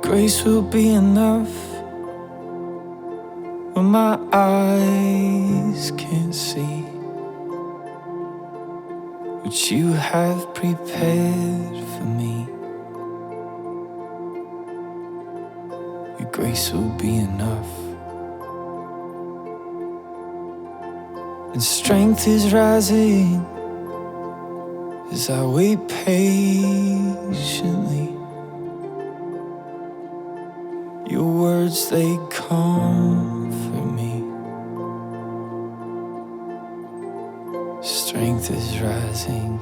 grace will be enough when my eyes can't see what you have prepared for me. Your grace will be enough. And strength is rising as I wait patiently. Your words, they comfort me. Strength is rising.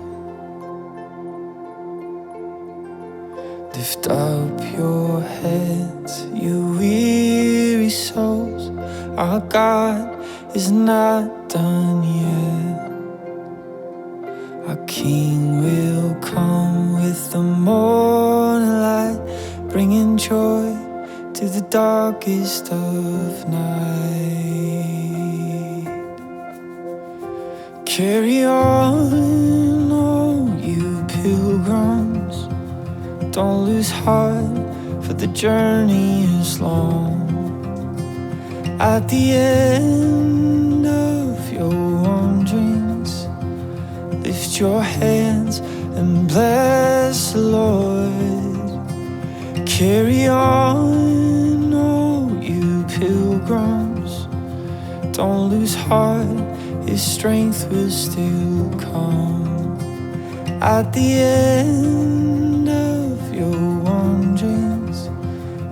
Lift up your heads, you weary souls. Our God is not done yet. Our King will come with the morning light, bringing joy to the darkest of night. Carry on, oh you pilgrims. Don't lose heart, for the journey is long. At the end of your wanderings, lift your hands and bless the Lord. Carry on, oh you pilgrims. Don't lose heart, His strength will still come. At the end of your wanderings,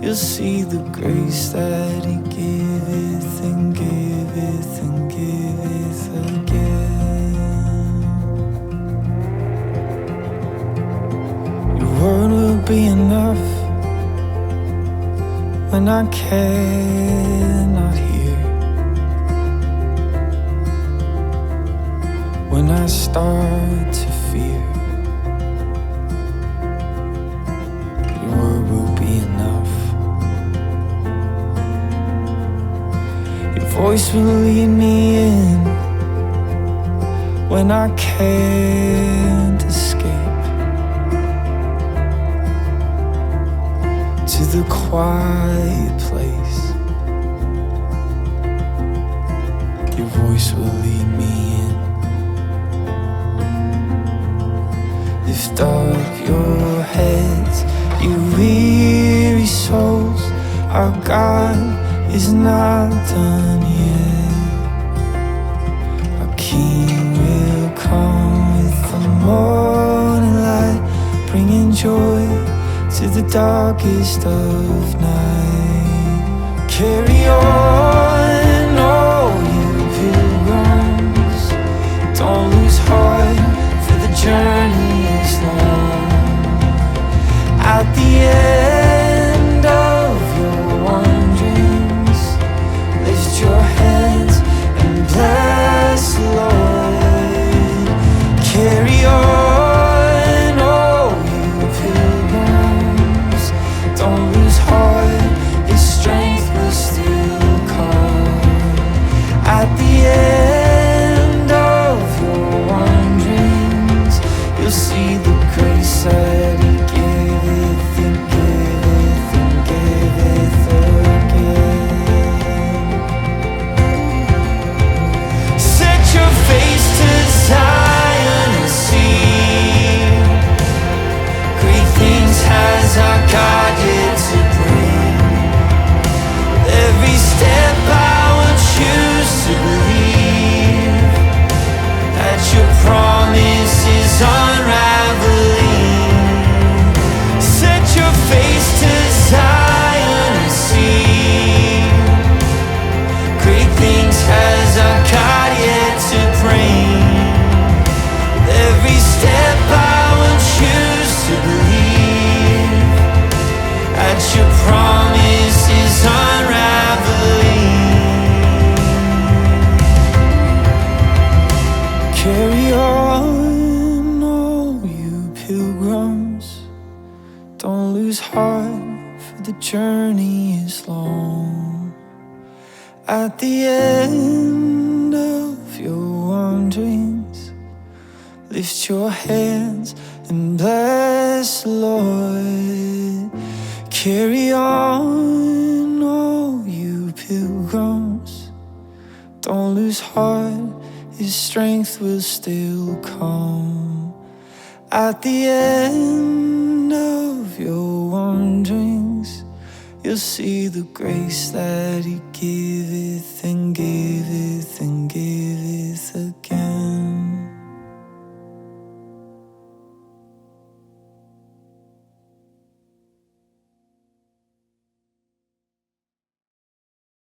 you'll see the grace that He giveth and giveth and giveth again. Your word will be enough when I cannot hear, when I start to fear. Your word will be enough. Your voice will lead me in when I can't escape, to the quiet place. Your voice will lead me in. Lift up your heads, you weary souls. Our God is not done yet. Our King will come with the morning light, bringing joy to the darkest of night. Carry on, oh you pilgrims. Don't lose heart, for the journey is long. At the end of your wanderings, lift your hands and bless the Lord. Carry on, oh you pilgrims. Don't lose heart, His strength will still come. At the end of your wanderings, you'll see the grace that He giveth and giveth and giveth again. Set your face to Zion and see great things has our God yet to bring. Every step I will choose to believe that your promise is unraveling. Set your face to Zion and see great things has our God yet to bring. Every step I will choose to believe that your promise is unraveling. Carry on, oh you pilgrims. Don't lose heart, for the journey is long. At the end of your wanderings, lift your hands and bless the Lord. Carry on, all you pilgrims. Don't lose heart, His strength will still come. At the end of your wanderings, you'll see the grace that He giveth and giveth and giveth.